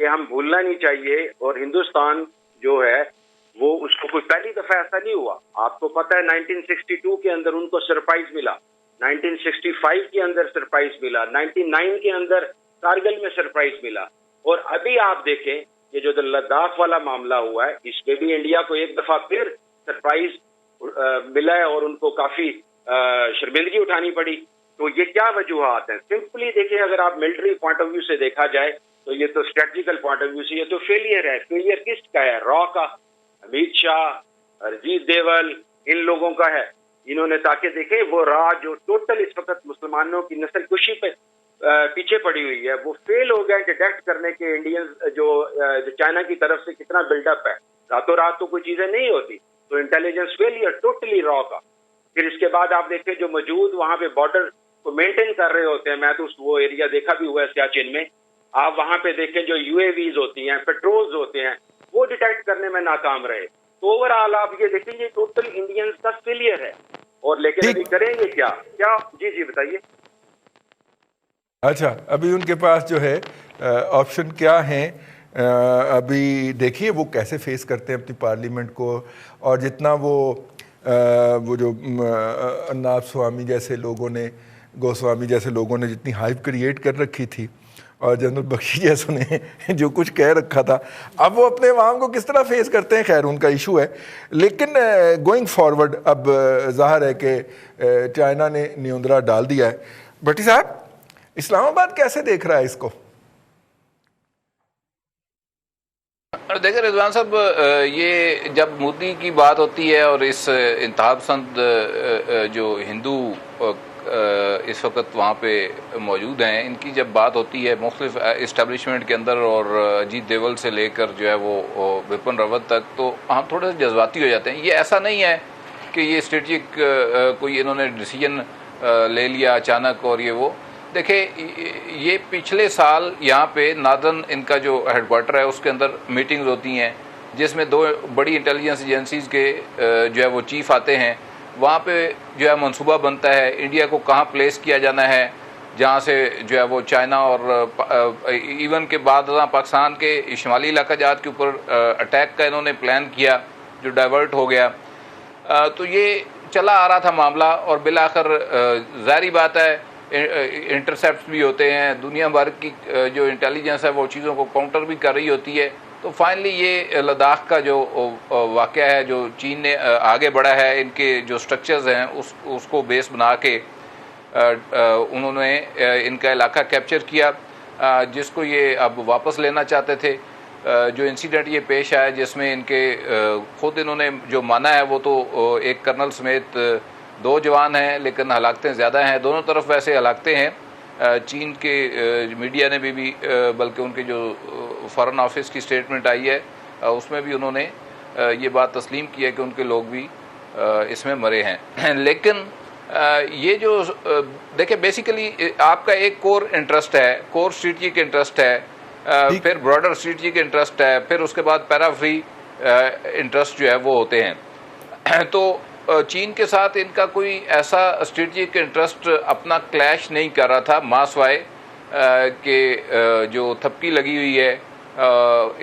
کہ ہم بھولنا نہیں چاہیے. اور ہندوستان جو ہے وہ اس کو کوئی پہلی دفعہ ایسا نہیں ہوا. آپ کو پتہ ہے 1962 کے اندر ان کو سرپرائز ملا, 1965 کے اندر سرپرائز ملا, 99 کے اندر کارگل میں سرپرائز ملا. اور ابھی آپ دیکھیں یہ جو لداخ والا معاملہ ہوا ہے, اس پہ بھی انڈیا کو ایک دفعہ پھر سرپرائز ملا ہے اور ان کو کافی شرمندگی اٹھانی پڑی. تو یہ کیا وجوہات ہیں؟ سمپلی دیکھیں, اگر آپ ملٹری پوائنٹ آف ویو سے دیکھا جائے تو یہ تو اسٹریٹجیکل پوائنٹ آف ویو سے یہ تو فیلئر ہے. فیلئر کس کا ہے؟ را کا, امیت شاہ, ارجیت دیول, ان لوگوں کا ہے. انہوں نے تاکہ دیکھیں وہ را جو ٹوٹل اس وقت مسلمانوں کی نسل کشی پہ پیچھے پڑی ہوئی ہے, وہ فیل ہو گیا ڈیٹیکٹ کرنے کے انڈینز جو چائنا کی طرف سے کتنا بلڈ اپ ہے. راتوں رات تو کوئی چیزیں نہیں ہوتی. تو انٹیلیجنس فیلئر ٹوٹلی را کا. پھر اس کے بعد آپ دیکھیں جو موجود وہاں پہ بارڈر کو مینٹین کر رہے ہوتے ہیں, میں تو وہ ایریا دیکھا بھی ہوا ہے سیاچن میں, آپ وہاں پہ دیکھیں جو یو اے ویز ہوتی ہیں, پیٹرولز ہوتے ہیں, وہ ڈیٹیکٹ کرنے میں ناکام رہے. تو اوور آل آپ یہ دیکھیں گے ٹوٹل انڈینز کا فیلئر ہے. اور لیکن ابھی کریں گے کیا؟ جی بتائیے. اچھا, ابھی ان کے پاس جو ہے آپشن کیا ہیں؟ ابھی دیکھیے وہ کیسے فیس کرتے ہیں اپنی پارلیمنٹ کو, اور جتنا وہ جو ارناب سوامی جیسے لوگوں نے, گوسوامی جیسے لوگوں نے جتنی ہائپ کریٹ کر رکھی تھی, اور جنرل بخشی جیسوں نے جو کچھ کہہ رکھا تھا, اب وہ اپنے عوام کو کس طرح فیس کرتے ہیں, خیر ان کا ایشو ہے. لیکن گوئنگ فارورڈ اب ظاہر ہے کہ چائنا نے نیوندرا ڈال دیا ہے. بھٹی صاحب, اسلام آباد کیسے دیکھ رہا ہے اس کو؟ دیکھیں رضوان صاحب, یہ جب مودی کی بات ہوتی ہے اور اس انتہا پسند جو ہندو اس وقت وہاں پہ موجود ہیں, ان کی جب بات ہوتی ہے مختلف اسٹیبلشمنٹ کے اندر, اور اجیت دیول سے لے کر جو ہے وہ وپن راوت تک, تو ہم تھوڑے سے جذباتی ہو جاتے ہیں. یہ ایسا نہیں ہے کہ یہ اسٹریٹجک کوئی انہوں نے ڈیسیجن لے لیا اچانک اور یہ وہ. دیکھیں یہ پچھلے سال یہاں پہ ناردن ان کا جو ہیڈ کوارٹر ہے اس کے اندر میٹنگز ہوتی ہیں, جس میں 2 بڑی انٹیلیجنس ایجنسیز کے جو ہے وہ چیف آتے ہیں. وہاں پہ جو ہے منصوبہ بنتا ہے انڈیا کو کہاں پلیس کیا جانا ہے, جہاں سے جو ہے وہ چائنا اور ایون کے بعد پاکستان کے شمالی علاقہ جات کے اوپر اٹیک کا انہوں نے پلان کیا جو ڈائیورٹ ہو گیا. تو یہ چلا آ رہا تھا معاملہ, اور بالآخر ظاہری بات ہے انٹرسیپٹس بھی ہوتے ہیں, دنیا بھر کی جو انٹیلیجنس ہے وہ چیزوں کو کاؤنٹر بھی کر رہی ہوتی ہے. تو فائنلی یہ لداخ کا جو واقعہ ہے جو چین نے آگے بڑھا ہے, ان کے جو سٹرکچرز ہیں اس کو بیس بنا کے انہوں نے ان کا علاقہ کیپچر کیا, جس کو یہ اب واپس لینا چاہتے تھے. جو انسیڈنٹ یہ پیش آیا جس میں ان کے خود انہوں نے جو مانا ہے وہ تو ایک کرنل سمیت 2 جوان ہیں, لیکن ہلاکتیں زیادہ ہیں دونوں طرف. ویسے ہلاکتیں ہیں چین کے میڈیا نے بھی بلکہ ان کے جو فارن آفس کی اسٹیٹمنٹ آئی ہے اس میں بھی انہوں نے یہ بات تسلیم کی ہے کہ ان کے لوگ بھی اس میں مرے ہیں. لیکن یہ جو دیکھیں بیسیکلی آپ کا ایک کور انٹرسٹ ہے, کور اسٹریٹجک انٹرسٹ ہے, پھر براڈر اسٹریٹجک انٹرسٹ ہے, پھر اس کے بعد پیرا فری انٹرسٹ جو ہے وہ ہوتے ہیں. تو چین کے ساتھ ان کا کوئی ایسا اسٹریٹجک انٹرسٹ اپنا کلیش نہیں کر رہا تھا, ماسوائے کہ جو تھپکی لگی ہوئی ہے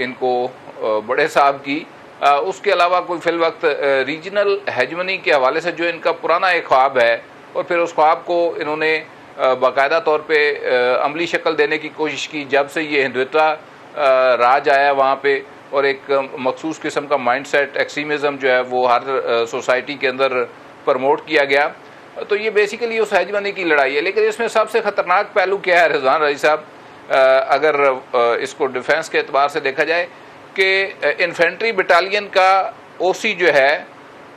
ان کو بڑے صاحب کی, اس کے علاوہ کوئی فی الوقت ریجنل ہیجمنی کے حوالے سے جو ان کا پرانا ایک خواب ہے, اور پھر اس خواب کو انہوں نے باقاعدہ طور پہ عملی شکل دینے کی کوشش کی جب سے یہ ہندوتوا راج آیا وہاں پہ, اور ایک مخصوص قسم کا مائنڈ سیٹ ایکسٹریمزم جو ہے وہ ہر سوسائٹی کے اندر پروموٹ کیا گیا. تو یہ بیسیکلی اس ہیجمنی کی لڑائی ہے. لیکن اس میں سب سے خطرناک پہلو کیا ہے رضوان رضی صاحب, اگر اس کو ڈیفنس کے اعتبار سے دیکھا جائے, کہ انفینٹری بٹالین کا او سی جو ہے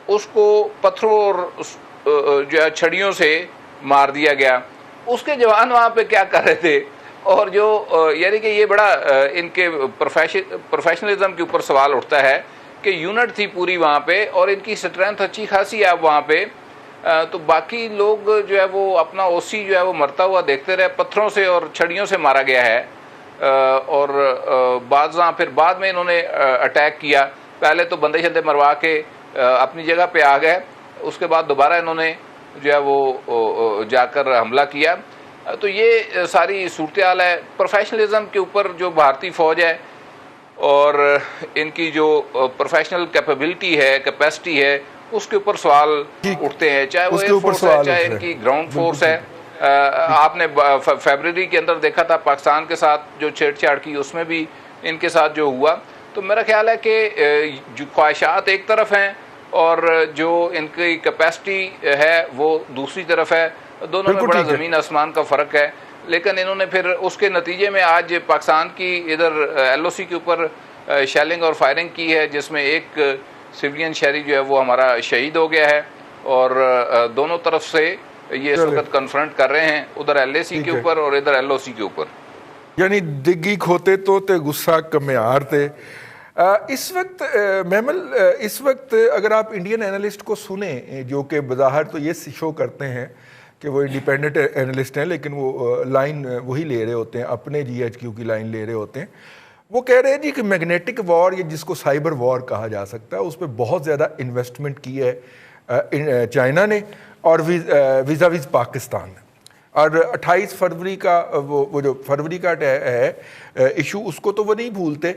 اس کو پتھروں اور جو ہے چھڑیوں سے مار دیا گیا. اس کے جوان وہاں پہ کیا کر رہے تھے, اور جو یعنی کہ یہ بڑا ان کے پروفیشنلزم کے اوپر سوال اٹھتا ہے کہ یونٹ تھی پوری وہاں پہ, اور ان کی اسٹرینتھ اچھی خاصی ہے اب وہاں پہ. تو باقی لوگ جو ہے وہ اپنا او سی جو ہے وہ مرتا ہوا دیکھتے رہے, پتھروں سے اور چھڑیوں سے مارا گیا ہے. اور پھر بعد میں انہوں نے اٹیک کیا, پہلے تو بندے شندے مروا کے اپنی جگہ پہ آ گئے, اس کے بعد دوبارہ انہوں نے جو ہے وہ جا کر حملہ کیا. تو یہ ساری صورتحال ہے. پروفیشنلزم کے اوپر جو بھارتی فوج ہے اور ان کی جو پروفیشنل کیپیبلٹی ہے, کیپیسٹی ہے, اس کے اوپر سوال اٹھتے ہیں, چاہے وہ ایئر فورس ہے, چاہے ان کی گراؤنڈ فورس ہے. آپ نے فیبرری کے اندر دیکھا تھا پاکستان کے ساتھ جو چھیڑ چھاڑ کی, اس میں بھی ان کے ساتھ جو ہوا. تو میرا خیال ہے کہ جو خواہشات ایک طرف ہیں اور جو ان کی کیپیسٹی ہے وہ دوسری طرف ہے, دونوں میں بڑا زمین آسمان کا فرق ہے. لیکن انہوں نے پھر اس کے نتیجے میں آج پاکستان کی ادھر ایل او سی کے اوپر شیلنگ اور فائرنگ کی ہے, جس میں ایک سویلین شہری جو ہے وہ ہمارا شہید ہو گیا ہے. اور دونوں طرف سے یہ اس وقت کنفرنٹ کر رہے ہیں, ادھر ایل اے سی کے اوپر اور ادھر ایل او سی کے اوپر. یعنی دگی کھوتے تو تے غصہ کمیار تھے. اس وقت محمل, اس وقت اگر آپ انڈین اینالسٹ کو سنیں جو کہ بظاہر تو یہ شو کرتے ہیں کہ وہ انڈیپینڈنٹ اینالسٹ ہیں, لیکن وہ لائن وہی لے رہے ہوتے ہیں, اپنے جی ایچ کیو کی لائن لے رہے ہوتے ہیں. وہ کہہ رہے ہیں جی کہ میگنیٹک وار, یہ جس کو سائبر وار کہا جا سکتا ہے, اس پہ بہت زیادہ انویسٹمنٹ کی ہے چائنا نے اور ویزا ویز پاکستان. اور 28 فروری کا وہ جو فروری کا ہے ایشو, اس کو تو وہ نہیں بھولتے,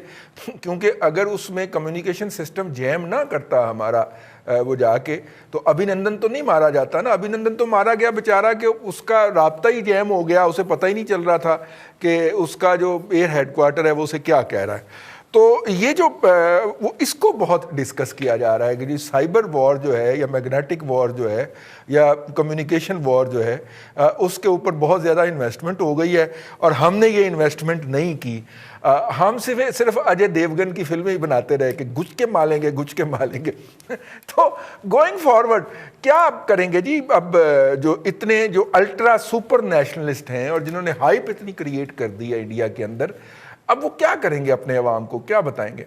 کیونکہ اگر اس میں کمیونیکیشن سسٹم جیم نہ کرتا ہمارا وہ جا کے, تو ابھینندن تو نہیں مارا جاتا نا. ابھینندن تو مارا گیا بیچارہ کہ اس کا رابطہ ہی جیم ہو گیا, اسے پتہ ہی نہیں چل رہا تھا کہ اس کا جو ایئر ہیڈ کوارٹر ہے وہ اسے کیا کہہ رہا ہے. تو یہ جو وہ اس کو بہت ڈسکس کیا جا رہا ہے کہ جی سائبر وار جو ہے یا میگنیٹک وار جو ہے یا کمیونیکیشن وار جو ہے, اس کے اوپر بہت زیادہ انویسٹمنٹ ہو گئی ہے اور ہم نے یہ انویسٹمنٹ نہیں کی. ہم صرف اجے دیوگن کی فلمیں ہی بناتے رہے کہ گچ کے مالیں گے, گچ کے مالیں گے. تو گوئنگ فارورڈ کیا آپ کریں گے جی؟ اب جو اتنے جو الٹرا سپر نیشنلسٹ ہیں اور جنہوں نے ہائپ اتنی کریٹ کر دی ہے انڈیا کے اندر, اب وہ کیا کریں گے اپنے عوام کو, کیا بتائیں گے؟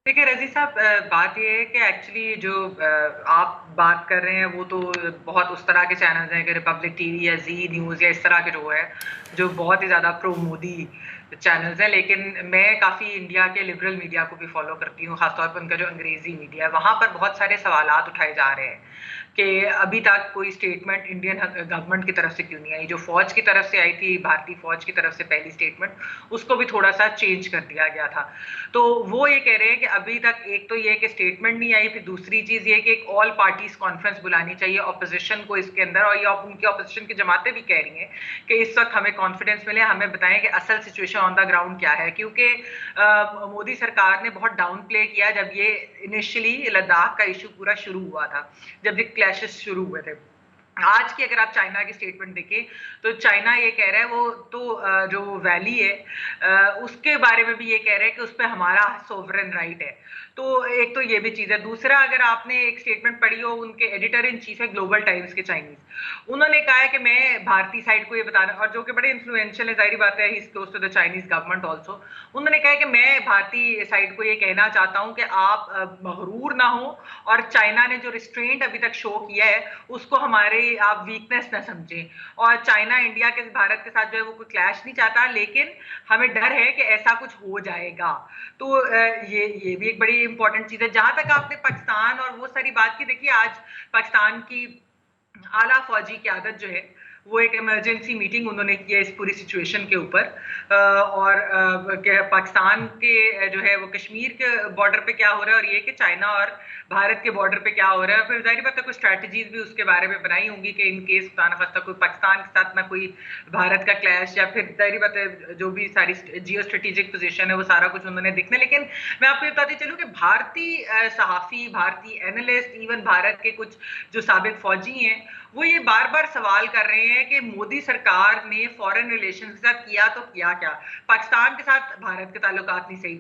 دیکھیں رضی صاحب, بات یہ ہے کہ ایکچولی جو آپ بات کر رہے ہیں وہ تو بہت اس طرح کے چینلز ہیں کہ ریپبلک ٹی وی یا زی نیوز یا اس طرح کے جو ہے جو بہت ہی زیادہ پرو مودی چینلز ہیں. لیکن میں کافی انڈیا کے لبرل میڈیا کو بھی فالو کرتی ہوں, خاص طور پر ان کا جو انگریزی میڈیا ہے. وہاں پر بہت سارے سوالات اٹھائے جا رہے ہیں کہ ابھی تک کوئی اسٹیٹمنٹ انڈین گورنمنٹ کی طرف سے کیوں نہیں آئی. جو فوج کی طرف سے آئی تھی, بھارتی فوج کی طرف سے پہلی اسٹیٹمنٹ, اس کو بھی تھوڑا سا چینج کر دیا گیا تھا. تو وہ یہ کہہ رہے ہیں کہ ابھی تک ایک تو یہ کہ اسٹیٹمنٹ نہیں آئی, پھر دوسری چیز یہ کہ ایک آل پارٹیز کانفرنس بلانی چاہیے اپوزیشن کو اس کے اندر, اور یہ ان کی اپوزیشن کی جماعتیں بھی کہہ رہی ہیں کہ اس وقت ہمیں کانفیڈنس ملے, ہمیں بتائیں کہ اصل سچویشن آن دا گراؤنڈ کیا ہے. کیونکہ مودی سرکار نے بہت ڈاؤن پلے کیا جب یہ انیشلی لداخ کا ایشو پورا شروع ہوا تھا, جب یہ کلیشز شروع ہوئے تھے. آج کی اگر آپ چائنا کی اسٹیٹمنٹ دیکھیں تو چائنا یہ کہہ رہا ہے, وہ تو جو ویلی ہے اس کے بارے میں بھی یہ کہہ رہے ہیں کہ اس پہ ہمارا سوورن رائٹ ہے. تو ایک تو یہ بھی چیز ہے. دوسرا, اگر آپ نے ایک اسٹیٹمنٹ پڑھی ہو, ان کے ایڈیٹر ان چیف ہے گلوبل ٹائمز کے چائنیز, انہوں نے کہا ہے کہ میں بھارتی سائڈ کو یہ بتانا, اور جو کہ بڑے انفلوئنشل ہے, ظاہری بات ہے, he is close to the Chinese government also. انہوں نے کہا ہے کہ میں بھارتی سائڈ کو یہ کہنا چاہتا ہوں کہ آپ مغرور نہ ہوں, اور چائنا نے جو ریسٹرینٹ ابھی تک شو کیا ہے اس کو ہمارے آپ ویکنیس نہ سمجھیں. اور چائنا انڈیا کے بھارت کے ساتھ جو ہے وہ کوئی کلیش نہیں چاہتا, لیکن ہمیں ڈر ہے کہ ایسا کچھ ہو جائے گا. تو یہ بھی ایک بڑی امپورٹنٹ چیز ہے. جہاں تک آپ نے پاکستان اور وہ ساری بات کی, دیکھیے آج پاکستان کی اعلیٰ فوجی قیادت جو ہے وہ ایک ایمرجنسی میٹنگ انہوں نے کی ہے اس پوری سچویشن کے اوپر, اور پاکستان کے جو ہے وہ کشمیر کے بارڈر پہ کیا ہو رہا ہے, اور یہ کہ چائنا اور بھارت کے بارڈر پہ کیا ہو رہا ہے. پھر ظاہر بات ہے کوئی اسٹریٹجیز بھی اس کے بارے میں بنائی ہوں گی کہ ان کیس خدا نخواستہ کوئی پاکستان کے ساتھ نہ کوئی بھارت کا کلیش, یا پھر ظاہر بات ہے جو بھی ساری جیو اسٹریٹجک پوزیشن ہے وہ سارا کچھ انہوں نے دیکھنا. لیکن میں آپ کو بتاتی چلوں کہ بھارتی صحافی, بھارتی اینالسٹ, ایون بھارت کے کچھ جو سابق فوجی ہیں, وہ یہ بار بار سوال کر رہے ہیں کہ مودی سرکار نے فارن ریلیشن کے ساتھ کیا تو کیا کیا. پاکستان کے ساتھ بھارت کے تعلقات نہیں صحیح,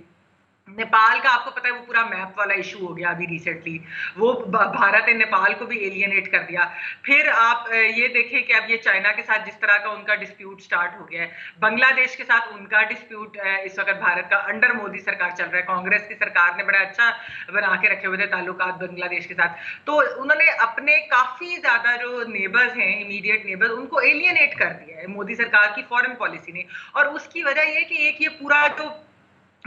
نیپال کا آپ کو پتا ہے وہ پورا میپ والا ایشو ہو گیا ابھی ریسنٹلی, وہ بھارت نے نیپال کو بھی ایلینیٹ کر دیا. پھر آپ یہ دیکھیں کہ اب یہ چائنا کے ساتھ جس طرح کا ان کا ڈسپیوٹ سٹارٹ ہو گیا ہے, بنگلہ دیش کے ساتھ ان کا ڈسپیوٹ اس وقت بھارت کا انڈر مودی سرکار چل رہا ہے. کانگریس کی سرکار نے بڑا اچھا بنا کے رکھے ہوئے تھے تعلقات بنگلہ دیش کے ساتھ. تو انہوں نے اپنے کافی زیادہ جو نیبرز ہیں, امیڈیٹ نیبرز, ان کو ایلینیٹ کر دیا ہے مودی سرکار کی فارن پالیسی نے. اور اس کی وجہ یہ کہ ایک یہ پورا جو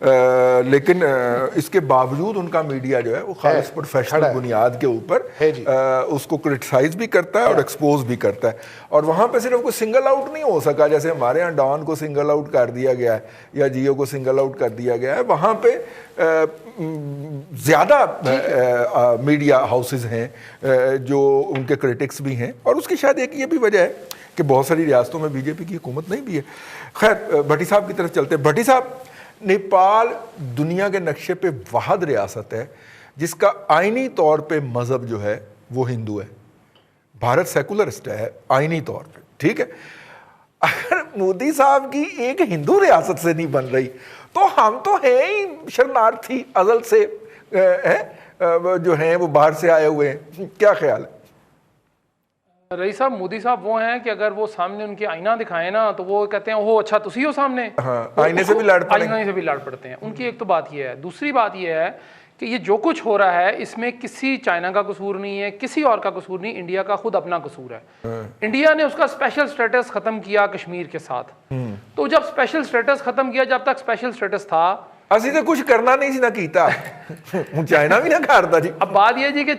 لیکن اس کے باوجود ان کا میڈیا جو ہے وہ خالص پروفیشنل بنیاد کے اوپر اس کو کرٹیسائز بھی کرتا ہے اور ایکسپوز بھی کرتا ہے. اور وہاں پہ صرف کوئی سنگل آؤٹ نہیں ہو سکا, جیسے ہمارے یہاں ڈان کو سنگل آؤٹ کر دیا گیا ہے یا جیو کو سنگل آؤٹ کر دیا گیا ہے, وہاں پہ زیادہ میڈیا ہاؤسز ہیں جو ان کے کرٹکس بھی ہیں, اور اس کی شاید ایک یہ بھی وجہ ہے کہ بہت ساری ریاستوں میں بی جے پی کی حکومت نہیں بھی ہے. خیر بھٹی صاحب کی طرف چلتے ہیں. بھٹی صاحب, نیپال دنیا کے نقشے پہ واحد ریاست ہے جس کا آئینی طور پہ مذہب جو ہے وہ ہندو ہے. بھارت سیکولرسٹ ہے آئینی طور پہ, ٹھیک ہے. اگر مودی صاحب کی ایک ہندو ریاست سے نہیں بن رہی تو ہم تو ہیں ہی شرنارتھی ازل سے, جو ہیں وہ باہر سے آئے ہوئے ہیں. کیا خیال ہے رئیس صاحب؟ مودی صاحب وہ ہیں کہ اگر وہ سامنے ان کے آئینہ دکھائیں نا تو وہ کہتے ہیں وہ اچھا تسی ہو سامنے, آئینے سے بھی لڑ پڑیں, آئینے سے بھی لڑ پڑتے ہیں. ان کی ایک تو بات یہ ہے. دوسری بات یہ ہے کہ یہ جو کچھ ہو رہا ہے اس میں کسی چائنا کا قصور نہیں ہے, کسی اور کا قصور نہیں, انڈیا کا خود اپنا قصور ہے. انڈیا نے اس کا اسپیشل سٹیٹس ختم کیا کشمیر کے ساتھ, تو جب اسپیشل سٹیٹس ختم کیا, جب تک اسپیشل سٹیٹس تھا اسی تو کچھ کرنا نہیں سی نہ کیتا, چائنا بھی نہ کرتا جی. اب بات یہ جی کہ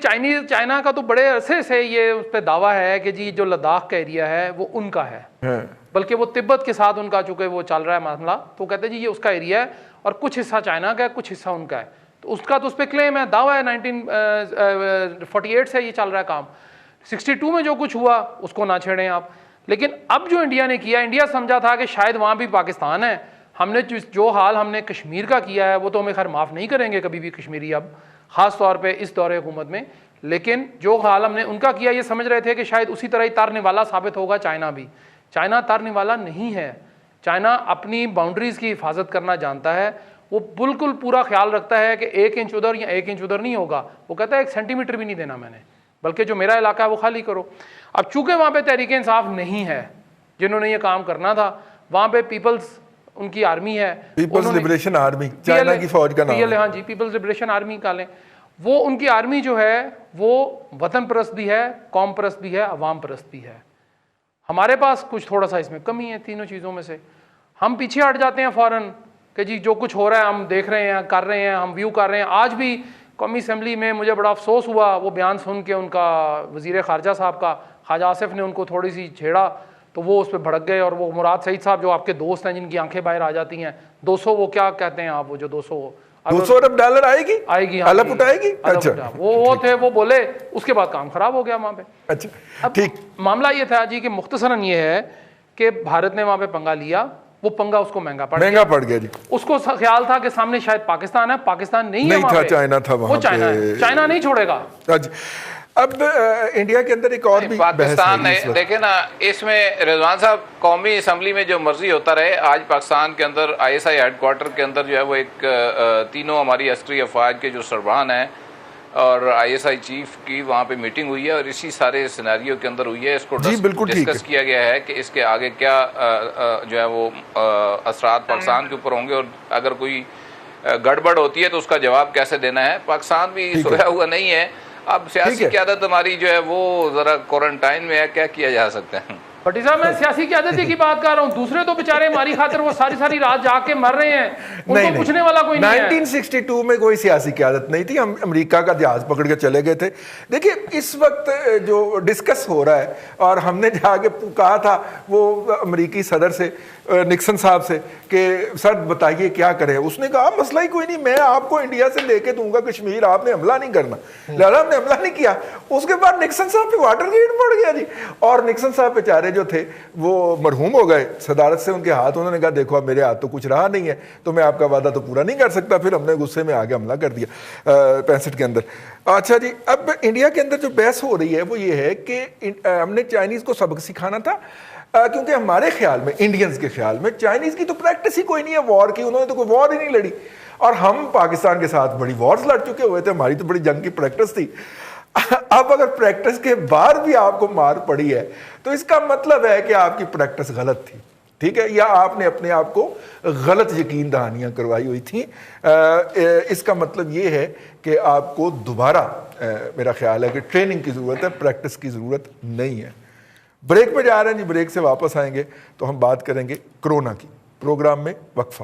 چائنا کا تو بڑے عرصے سے یہ اس پہ دعویٰ ہے کہ جی جو لداخ کا ایریا ہے وہ ان کا ہے, بلکہ وہ تبت کے ساتھ ان کا چونکہ وہ چل رہا ہے معاملہ, تو کہتے ہیں جی یہ اس کا ایریا ہے اور کچھ حصہ چائنا کا ہے, کچھ حصہ ان کا ہے. تو اس کا تو اس پہ کلیم ہے, دعویٰ ہے 1948 سے یہ چل رہا ہے کام. 62 میں جو کچھ ہوا اس کو نہ چھیڑیں آپ. لیکن اب جو انڈیا نے کیا, انڈیا سمجھا تھا کہ شاید وہاں بھی پاکستان ہے, ہم نے جو حال ہم نے کشمیر کا کیا ہے وہ تو ہمیں خیر معاف نہیں کریں گے کبھی بھی کشمیری, اب خاص طور پہ اس دور حکومت میں. لیکن جو حال ہم نے ان کا کیا, یہ سمجھ رہے تھے کہ شاید اسی طرح ہی تارنے والا ثابت ہوگا چائنا بھی. چائنا تارنے والا نہیں ہے. چائنا اپنی باؤنڈریز کی حفاظت کرنا جانتا ہے, وہ بالکل پورا خیال رکھتا ہے کہ 1 انچ ادھر یا 1 انچ ادھر نہیں ہوگا. وہ کہتا ہے 1 سینٹی میٹر بھی نہیں دینا میں نے, بلکہ جو میرا علاقہ ہے وہ خالی کرو. اب چونکہ وہاں پہ تحریک انصاف نہیں ہے جنہوں نے یہ کام کرنا تھا, وہاں پہ پیپلز ان کی آرمی ہے, پیپلز لبریشن آرمی, چائنا کی فوج کا نام ہے. ہاں جی, پیپلز لبریشن آرمی کا لیں. وہ ان کی آرمی جو ہے وہ وطن پرست بھی ہے, قوم پرست بھی ہے, عوام پرست بھی ہے. ہمارے پاس کچھ تھوڑا سا اس میں کمی ہے تینوں چیزوں میں سے. ہم پیچھے ہٹ جاتے ہیں فوراً کہ جی جو کچھ ہو رہا ہے ہم دیکھ رہے ہیں, کر رہے ہیں, ہم ویو کر رہے ہیں. آج بھی قومی اسمبلی میں مجھے بڑا افسوس ہوا وہ بیان سن کے, ان کا وزیر خارجہ صاحب کا, خواجہ آصف نے ان کو تھوڑی سی چھیڑا تو وہ اس پہ بھڑک گئے. اور وہ مراد سعید صاحب جو آپ کے دوست ہیں جن کی آنکھیں باہر آ جاتی ہیں, 200 وہ کیا کہتے ہیں آپ, وہ جو 200 ارب ڈالر آئے گی, الپ اٹھائے گی, اچھا وہ تھے, وہ بولے. اس کے بعد کام خراب ہو گیا وہاں پہ. اچھا ٹھیک. معاملہ یہ تھا جی کہ مختصراً یہ ہے کہ بھارت نے وہاں پہ پنگا لیا, وہ پنگا اس کو مہنگا پڑ گیا جی. اس کو خیال تھا کہ سامنے شاید پاکستان ہے, پاکستان نہیں ہے, تھا چائنا تھا وہاں پہ, چائنا نہیں چھوڑے گا. اب انڈیا کے اندر ایک اور بھی پاکستان دیکھیں نا, اس میں رضوان صاحب قومی اسمبلی میں جو مرضی ہوتا رہے. آج پاکستان کے اندر ISI ہیڈ کوارٹر کے اندر جو ہے وہ ایک تینوں ہماری عسکری افواج کے جو سربراہ ہیں اور ISI چیف کی وہاں پہ میٹنگ ہوئی ہے, اور اسی سارے سیناریو کے اندر ہوئی ہے. اس کو ڈسکس کیا گیا ہے کہ اس کے آگے کیا جو ہے وہ اثرات پاکستان کے اوپر ہوں گے, اور اگر کوئی گڑبڑ ہوتی ہے تو اس کا جواب کیسے دینا ہے. پاکستان بھی سویا ہوا نہیں ہے. اب سیاسی قیادت ہماری جو ہے وہ ذرا کوارنٹائن میں ہے, کیا کیا جا سکتا ہے. بھٹی صاحب میں سیاسی قیادت کی بات کر رہا ہوں, دوسرے تو بیچارے ہماری خاطر وہ ساری رات جا کے مر رہے ہیں, ان کو پوچھنے والا کوئی نہیں ہے. 1962 میں کوئی سیاسی قیادت نہیں تھی, ہم امریکہ کا جہاز پکڑ کے چلے گئے تھے. دیکھیے اس وقت جو ڈسکس ہو رہا ہے, اور ہم نے جا کے کہا تھا وہ امریکی صدر سے, نکسن صاحب سے, کہ سر بتائیے کیا کریں. اس نے کہا مسئلہ ہی کوئی نہیں, میں آپ کو انڈیا سے لے کے دوں گا کشمیر, آپ نے حملہ نہیں کرنا. لہٰذا ہم نے حملہ نہیں کیا. اس کے بعد نکسن صاحب پہ واٹر گیٹ پڑ گیا جی, اور نکسن صاحب بیچارے جو تھے وہ مرحوم ہو گئے. صدارت سے ان کے ہاتھ, انہوں نے کہا دیکھو اب میرے ہاتھ تو کچھ رہا نہیں ہے, تو میں آپ کا وعدہ تو پورا نہیں کر سکتا. پھر ہم نے غصے میں آگے حملہ کر دیا 65 کے اندر. اچھا جی, اب انڈیا کے اندر جو بحث ہو رہی ہے وہ یہ ہے کہ ہم نے چائنیز کو سبق سکھانا تھا, کیونکہ ہمارے خیال میں, انڈینز کے خیال میں, چائنیز کی تو پریکٹس ہی کوئی نہیں ہے وار کی, انہوں نے تو کوئی وار ہی نہیں لڑی, اور ہم پاکستان کے ساتھ بڑی وارز لڑ چکے ہوئے تھے, ہماری تو بڑی جنگ کی پریکٹس تھی. اب اگر پریکٹس کے بعد بھی آپ کو مار پڑی ہے تو اس کا مطلب ہے کہ آپ کی پریکٹس غلط تھی, ٹھیک ہے, یا آپ نے اپنے آپ کو غلط یقین دہانیاں کروائی ہوئی تھیں. اس کا مطلب یہ ہے کہ آپ کو دوبارہ میرا خیال ہے کہ ٹریننگ کی ضرورت ہے, پریکٹس کی ضرورت نہیں ہے. بریک پہ جا رہے ہیں جی, بریک سے واپس آئیں گے تو ہم بات کریں گے کرونا کی. پروگرام میں وقفہ.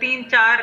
3-4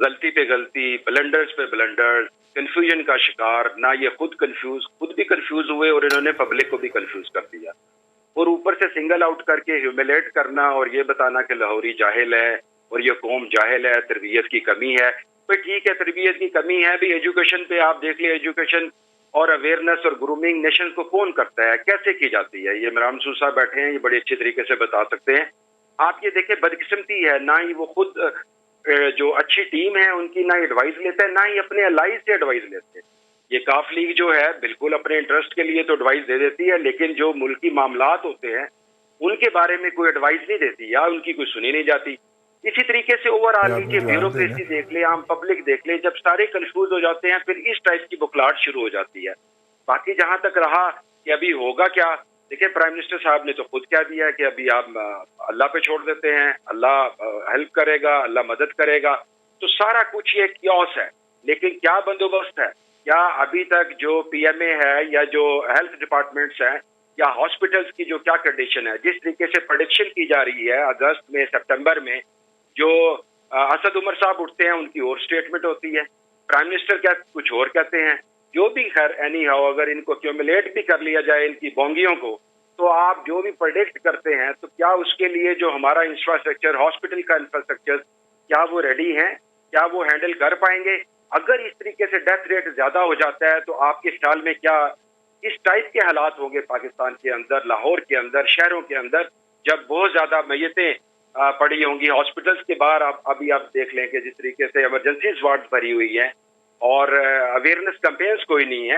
غلطی پہ غلطی، بلنڈرز پہ بلنڈرز، کنفیوژن کا شکار، نہ یہ خود بھی کنفیوز ہوئے اور انہوں نے پبلک کو بھی کنفیوز کر دیا، اور اوپر سے سنگل آؤٹ کر کے ہیوملیٹ کرنا اور یہ بتانا کہ لاہوری جاہل ہے اور یہ قوم جاہل ہے، تربیت کی کمی ہے. بھائی ٹھیک ہے، تربیت کی کمی ہے بھی، ایجوکیشن پہ آپ دیکھ لیں، ایجوکیشن اور اویئرنیس اور گرومنگ نیشن کو کون کرتا ہے، کیسے کی جاتی ہے؟ یہ عمران مسعود صاحب بیٹھے ہیں، یہ بڑے اچھے طریقے سے بتا سکتے ہیں. آپ یہ دیکھیں بدقسمتی ہے، نہ ہی وہ خود جو اچھی ٹیم ہے ان کی نہ ایڈوائز لیتے ہیں، نہ ہی اپنے الائز سے ایڈوائز لیتے ہیں. یہ کاف لیگ جو ہے بالکل اپنے انٹرسٹ کے لیے تو ایڈوائز دے دیتی ہے، لیکن جو ملکی معاملات ہوتے ہیں ان کے بارے میں کوئی ایڈوائز نہیں دیتی یا ان کی کوئی سنی نہیں جاتی. اسی طریقے سے اوور آل نیچے بیوروکریسی دیکھ لیں، عام پبلک دیکھ لیں، جب سارے کنفیوز ہو جاتے ہیں پھر اس ٹائپ کی بکھلاہٹ شروع ہو جاتی ہے. باقی جہاں تک رہا کہ ابھی ہوگا کیا، دیکھیں پرائم منسٹر صاحب نے تو خود کہہ دیا ہے کہ ابھی آپ اللہ پہ چھوڑ دیتے ہیں، اللہ ہیلپ کرے گا، اللہ مدد کرے گا. تو سارا کچھ یہ کیوس ہے، لیکن کیا بندوبست ہے؟ کیا ابھی تک جو پی ایم اے ہے یا جو ہیلتھ ڈپارٹمنٹس ہیں یا ہاسپٹلس کی جو کیا کنڈیشن ہے، جس طریقے سے پریڈکشن کی جا رہی ہے اگست میں سپٹمبر میں، جو اسد عمر صاحب اٹھتے ہیں ان کی اور سٹیٹمنٹ ہوتی ہے، پرائم منسٹر کیا کچھ اور کہتے ہیں. جو بھی خیر اینی ہاؤ اگر ان کو کیومولیٹ بھی کر لیا جائے ان کی بونگیوں کو، تو آپ جو بھی پریڈکٹ کرتے ہیں تو کیا اس کے لیے جو ہمارا انفراسٹرکچر، ہاسپٹل کا انفراسٹرکچر، کیا وہ ریڈی ہیں؟ کیا وہ ہینڈل کر پائیں گے؟ اگر اس طریقے سے ڈیتھ ریٹ زیادہ ہو جاتا ہے تو آپ کے خیال میں کیا اس ٹائپ کے حالات ہوں گے پاکستان کے اندر، لاہور کے اندر، شہروں کے اندر، جب بہت زیادہ میتیں پڑی ہوں گی ہاسپٹلس کے باہر؟ ابھی آپ دیکھ لیں کہ جس طریقے سے ایمرجنسیز وارڈ بھری ہوئی ہیں اور اویئرنیس کمپینز کوئی نہیں ہے.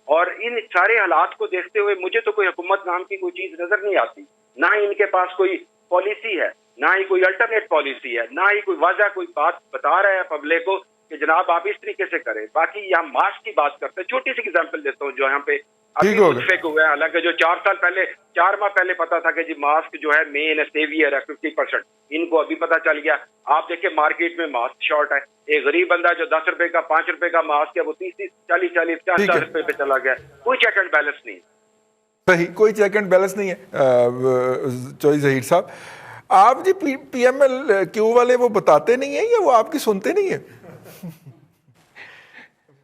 اور ان سارے حالات کو دیکھتے ہوئے مجھے تو کوئی حکومت نام کی کوئی چیز نظر نہیں آتی، نہ ہی ان کے پاس کوئی پالیسی ہے، نہ ہی کوئی الٹرنیٹ پالیسی ہے، نہ ہی کوئی واضح کوئی بات بتا رہا ہے پبلک کو کہ جناب آپ اس طریقے سے کریں. باقی یہاں ماسک کی بات کرتے ہیں، چھوٹی سی اگزامپل دیتا ہوں جو یہاں پہ ابھی فیک ہوا ہے، حالانکہ جو 4 ماہ پہلے پتا تھا کہ جی ماسک جو ہے مین سیویئر ہے 50%، ان کو ابھی پتا چل گیا. آپ دیکھیں مارکیٹ میں ماسک شارٹ ہے، ایک غریب بندہ جو 10 روپے کا 5 روپے کا ماسک ہے وہ 30 40 50 روپے پہ چلا گیا. کوئی چیک اینڈ بیلنس نہیں. صحیح، کوئی چیک اینڈ بیلنس نہیں ہے. چوہی ظہیر صاحب، آپ جی پی ایم ایل کیو والے وہ بتاتے نہیں ہیں یا وہ آپ کی سنتے نہیں ہیں؟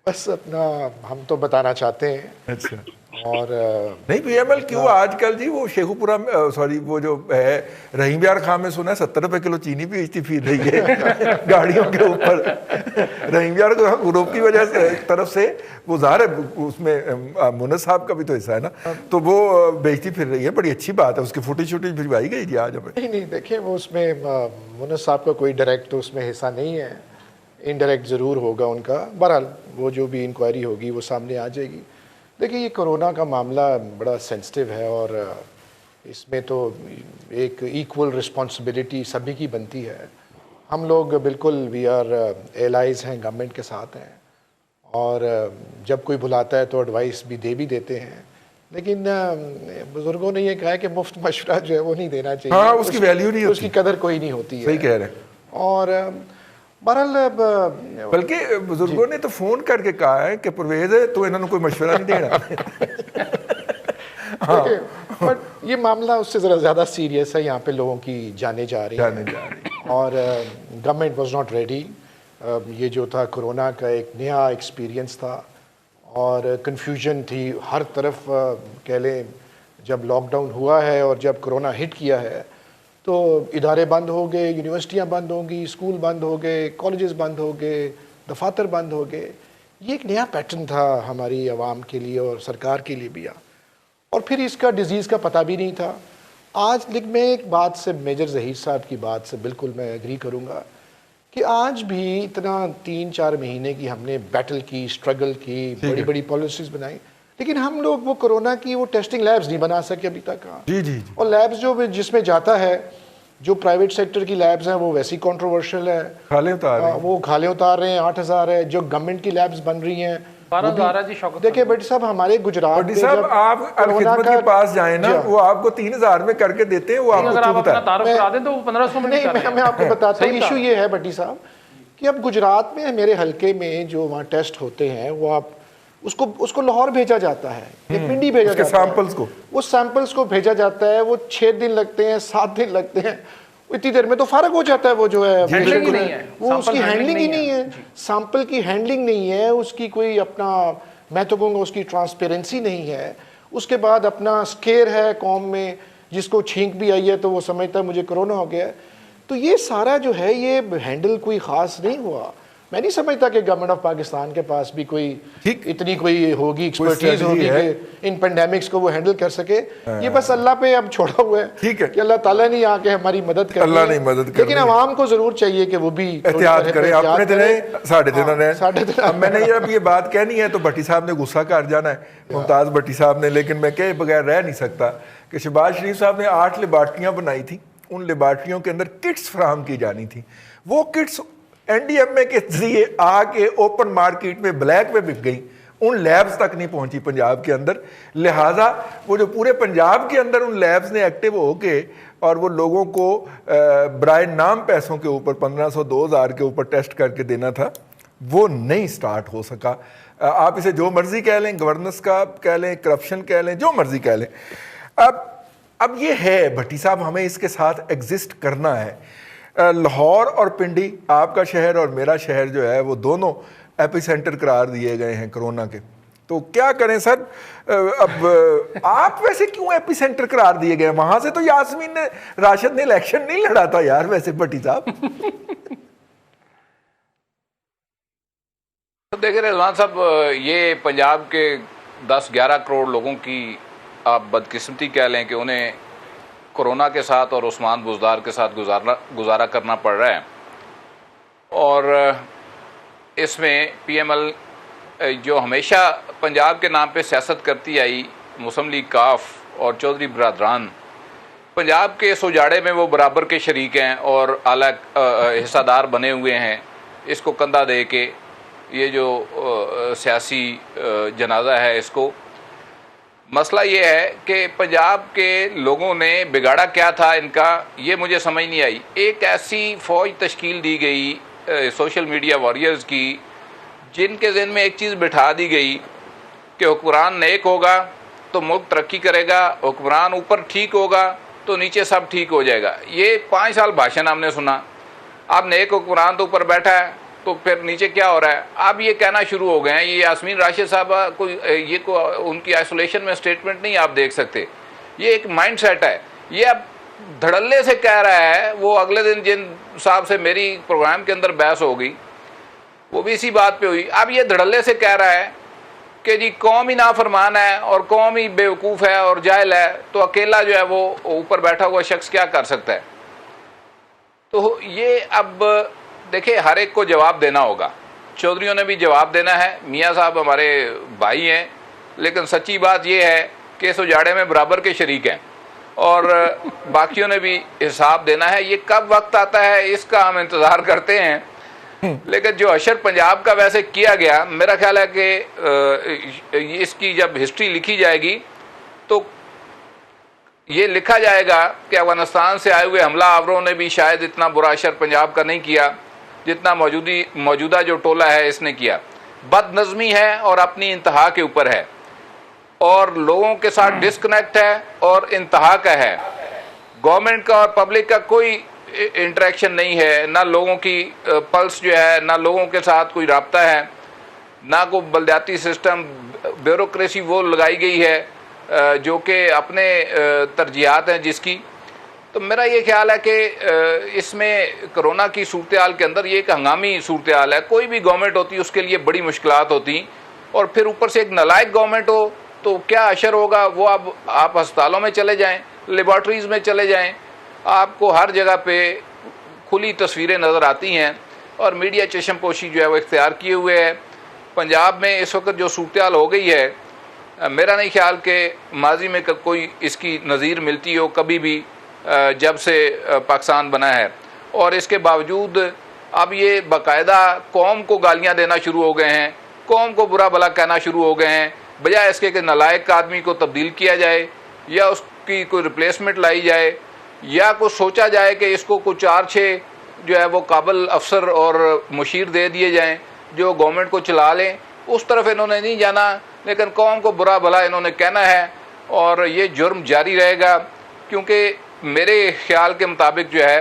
بس اپنا ہم تو بتانا چاہتے ہیں. اچھا. اور نہیں، پی ایم ایل کیو آج کل جی وہ شیخو پورہ سوری وہ جو ہے رحیم یار خان میں سنا ہے 70 روپے کلو چینی بیچتی پھر رہی ہے گاڑیوں کے اوپر. رحیم یار گروپ کی وجہ سے طرف سے وہ ظاہر ہے اس میں مونس صاحب کا بھی تو حصہ ہے نا، تو وہ بیچتی پھر رہی ہے. بڑی اچھی بات ہے، اس کی فوٹیج بھجوائی گئی جی آج ہمیں. نہیں دیکھیں وہ اس میں مونس صاحب کا کوئی ڈائریکٹ اس میں حصہ نہیں ہے، انڈائریکٹ ضرور ہوگا ان کا. بہرحال وہ جو بھی انکوائری ہوگی وہ سامنے آ جائے گی. دیکھیں یہ کرونا کا معاملہ بڑا سینسٹیو ہے اور اس میں تو ایک ایکول رسپانسبلٹی سبھی کی بنتی ہے. ہم لوگ بالکل وی آر ایلائز ہیں، گورنمنٹ کے ساتھ ہیں، اور جب کوئی بلاتا ہے تو ایڈوائس بھی دیتے ہیں، لیکن بزرگوں نے یہ کہا ہے کہ مفت مشورہ جو ہے وہ نہیں دینا چاہیے. ہاں، اس کی ویلیو نہیں ہوتی، اس کی قدر کوئی نہیں ہوتی ہے. صحیح کہہ رہے ہیں. اور بہرحال بلکہ بزرگوں نے تو فون کر کے کہا ہے کہ پرویز ہے تو انہوں نے کوئی مشورہ نہیں دینا. بٹ یہ معاملہ اس سے ذرا زیادہ سیریس ہے. یہاں پہ لوگوں کی جانے جا رہی ہیں اور گورنمنٹ واز ناٹ ریڈی. یہ جو تھا کرونا کا ایک نیا ایکسپیرینس تھا اور کنفیوژن تھی ہر طرف. کہہ لیں جب لاک ڈاؤن ہوا ہے اور جب کرونا ہٹ کیا ہے تو ادارے بند ہو گئے، یونیورسٹیاں بند ہوں گی، اسکول بند ہو گئے، کالجز بند ہو گئے، دفاتر بند ہو گئے. یہ ایک نیا پیٹرن تھا ہماری عوام کے لیے اور سرکار کے لیے بھی. اور پھر اس کا ڈیزیز کا پتہ بھی نہیں تھا. آج میں ایک بات سے میجر ظہیر صاحب کی بات سے بالکل میں ایگری کروں گا کہ آج بھی اتنا 3-4 مہینے کی ہم نے بیٹل کی، اسٹرگل کی، بڑی بڑی پالیسیز بنائی، لیکن ہم لوگ وہ کرونا کی وہ ٹیسٹنگ لیبز نہیں بنا سکے ابھی تک. جی. اور لیبز جو جس میں جاتا ہے، جو پرائیویٹ سیکٹر کی لیبز ہیں وہ ویسی کنٹروورشل ہے، وہ کھالے اتار رہے ہیں. 8,000 ہے. جو گورنمنٹ کی لیبز بن رہی ہیں 12,000 ہے. جی شوکت دیکھیں بھٹی صاحب، ہمارے گجرات بھٹی صاحب آپ الخدمت کے پاس جائیں نا، وہ آپ کو 3,000 میں کر کے دیتے ہیں. وہ آپ اگر آپ اپنا تعارف کرا دیں تو وہ 1,500 میں نہیں. میں آپ کو بتاتا ہوں ایشو یہ ہے بھٹی صاحب کہ اب گجرات میں میرے حلقے میں جو وہاں ٹیسٹ ہوتے ہیں وہ آپ اس کو لاہور بھیجا جاتا ہے، ایک پنڈی بھیجا جاتا ہے، سیمپلز کو، وہ سیمپلز کو بھیجا جاتا ہے. وہ 6 دن لگتے ہیں، 7 دن لگتے ہیں. اتنی دیر میں تو فارغ ہو جاتا ہے وہ جو ہے ہینڈلنگ ہی نہیں ہے، وہ اس کی ہینڈلنگ ہی نہیں ہے، سیمپل کی ہینڈلنگ نہیں ہے، اس کی کوئی اپنا میں تو کہوں گا اس کی ٹرانسپیرنسی نہیں ہے. اس کے بعد اپنا اسکیئر ہے قوم میں، جس کو چھینک بھی آئی ہے تو وہ سمجھتا ہے مجھے کرونا ہو گیا ہے. تو یہ سارا جو ہے یہ ہینڈل کوئی خاص نہیں ہوا. میں نہیں سمجھتا کہ گورنمنٹ آف پاکستان کے پاس بھی کوئی اتنی کوئی ہوگی ایکسپرٹیز ہوگی کہ ان پینڈیمکس کو وہ ہینڈل کر سکے. یہ بس اللہ پہ اب چھوڑا ہوا ہے کہ اللہ تعالیٰ نے آ کے ہماری مدد کرنی ہے. اللہ نے مدد کرنی ہے، لیکن عوام کو ضرور چاہیے کہ وہ بھی احتیاط کرے، اپنے دن ساڑھے دن رہے. اب میں نے اب یہ بات کہنی ہے تو بھٹی صاحب نے غصہ کر جانا ہے، ممتاز بھٹی صاحب نے، لیکن میں کہے بغیر رہ نہیں سکتا کہ شہباز شریف صاحب نے 8 لیبارٹریاں بنائی تھیں. ان لیبارٹریوں کے اندر کٹس فراہم کی جانی تھی. وہ کٹس این ڈی ایم اے کے ذریعے آ کے اوپن مارکیٹ میں بلیک پہ بک گئی، ان لیبز تک نہیں پہنچی پنجاب کے اندر. لہٰذا وہ جو پورے پنجاب کے اندر ان لیبز نے ایکٹیو ہو کے اور وہ لوگوں کو برائے نام پیسوں کے اوپر 1500 2000 کے اوپر ٹیسٹ کر کے دینا تھا، وہ نہیں سٹارٹ ہو سکا. آپ اسے جو مرضی کہہ لیں، گورننس کا کہہ لیں، کرپشن کہہ لیں، جو مرضی کہہ لیں. اب یہ ہے بھٹی صاحب، ہمیں اس کے ساتھ ایگزسٹ کرنا ہے. لاہور اور پنڈی، آپ کا شہر اور میرا شہر جو ہے، وہ دونوں ایپی سینٹر قرار دیے گئے ہیں کرونا کے. تو کیا کریں سر؟ اب آپ ویسے کیوں ایپی سینٹر قرار دیے گئے؟ وہاں سے تو یاسمین نے، راشد نے الیکشن نہیں لڑا تھا یار ویسے بھٹی صاحب. دیکھیں رضوان صاحب، یہ پنجاب کے 10-11 کروڑ لوگوں کی آپ بدقسمتی کہہ لیں کہ انہیں کرونا کے ساتھ اور عثمان بزدار کے ساتھ گزارا کرنا پڑ رہا ہے. اور اس میں پی ایم ایل جو ہمیشہ پنجاب کے نام پہ سیاست کرتی آئی، مسلم لیگ کاف اور چودھری برادران، پنجاب کے اس اجاڑے میں وہ برابر کے شریک ہیں اور اعلیٰ حصہ دار بنے ہوئے ہیں. اس کو کندھا دے کے یہ جو سیاسی جنازہ ہے، اس کو مسئلہ یہ ہے کہ پنجاب کے لوگوں نے بگاڑا کیا تھا ان کا، یہ مجھے سمجھ نہیں آئی. ایک ایسی فوج تشکیل دی گئی سوشل میڈیا واریئرز کی، جن کے ذہن میں ایک چیز بٹھا دی گئی کہ حکمران نیک ہوگا تو ملک ترقی کرے گا، حکمران اوپر ٹھیک ہوگا تو نیچے سب ٹھیک ہو جائے گا. یہ 5 سال بھاشن ہم نے سنا. اب نیک حکمران تو اوپر بیٹھا ہے تو پھر نیچے کیا ہو رہا ہے؟ اب یہ کہنا شروع ہو گئے ہیں. یہ یاسمین راشد صاحب ان کی آئسولیشن میں اسٹیٹمنٹ نہیں آپ دیکھ سکتے، یہ ایک مائنڈ سیٹ ہے. یہ اب دھڑلے سے کہہ رہا ہے. وہ اگلے دن جن صاحب سے میری پروگرام کے اندر بحث ہو گئی، وہ بھی اسی بات پہ ہوئی. اب یہ دھڑلے سے کہہ رہا ہے کہ جی قوم ہی نافرمان ہے اور قوم ہی بیوقوف ہے اور جاہل ہے، تو اکیلا جو ہے وہ اوپر بیٹھا ہوا شخص کیا کر سکتا ہے؟ تو یہ اب دیکھیں، ہر ایک کو جواب دینا ہوگا. چودھریوں نے بھی جواب دینا ہے. میاں صاحب ہمارے بھائی ہیں، لیکن سچی بات یہ ہے کہ اس اجاڑے میں برابر کے شریک ہیں اور باقیوں نے بھی حساب دینا ہے. یہ کب وقت آتا ہے اس کا ہم انتظار کرتے ہیں. لیکن جو حشر پنجاب کا ویسے کیا گیا، میرا خیال ہے کہ اس کی جب ہسٹری لکھی جائے گی تو یہ لکھا جائے گا کہ افغانستان سے آئے ہوئے حملہ آوروں نے بھی شاید اتنا برا اشر پنجاب کا نہیں کیا جتنا موجودہ جو ٹولہ ہے اس نے کیا. بد نظمی ہے اور اپنی انتہا کے اوپر ہے اور لوگوں کے ساتھ ڈسکنیکٹ ہے اور انتہا کا ہے. گورنمنٹ کا اور پبلک کا کوئی انٹریکشن نہیں ہے، نہ لوگوں کی پلس جو ہے، نہ لوگوں کے ساتھ کوئی رابطہ ہے، نہ کوئی بلدیاتی سسٹم. بیوروکریسی وہ لگائی گئی ہے جو کہ اپنے ترجیحات ہیں جس کی. تو میرا یہ خیال ہے کہ اس میں کرونا کی صورتحال کے اندر یہ ایک ہنگامی صورتحال ہے. کوئی بھی گورنمنٹ ہوتی اس کے لیے بڑی مشکلات ہوتی، اور پھر اوپر سے ایک نالائق گورنمنٹ ہو تو کیا اشر ہوگا. وہ اب آپ ہسپتالوں میں چلے جائیں، لیبارٹریز میں چلے جائیں، آپ کو ہر جگہ پہ کھلی تصویریں نظر آتی ہیں اور میڈیا چشم پوشی جو ہے وہ اختیار کیے ہوئے ہے. پنجاب میں اس وقت جو صورتحال ہو گئی ہے، میرا نہیں خیال کہ ماضی میں کوئی اس کی نظیر ملتی ہو کبھی بھی جب سے پاکستان بنا ہے. اور اس کے باوجود اب یہ باقاعدہ قوم کو گالیاں دینا شروع ہو گئے ہیں، قوم کو برا بھلا کہنا شروع ہو گئے ہیں، بجائے اس کے کہ نالائق آدمی کو تبدیل کیا جائے یا اس کی کوئی ریپلیسمنٹ لائی جائے یا کچھ سوچا جائے کہ اس کو کچھ 4-6 جو ہے وہ قابل افسر اور مشیر دے دیے جائیں جو گورنمنٹ کو چلا لیں. اس طرف انہوں نے نہیں جانا، لیکن قوم کو برا بھلا انہوں نے کہنا ہے اور یہ جرم جاری رہے گا. کیونکہ میرے خیال کے مطابق جو ہے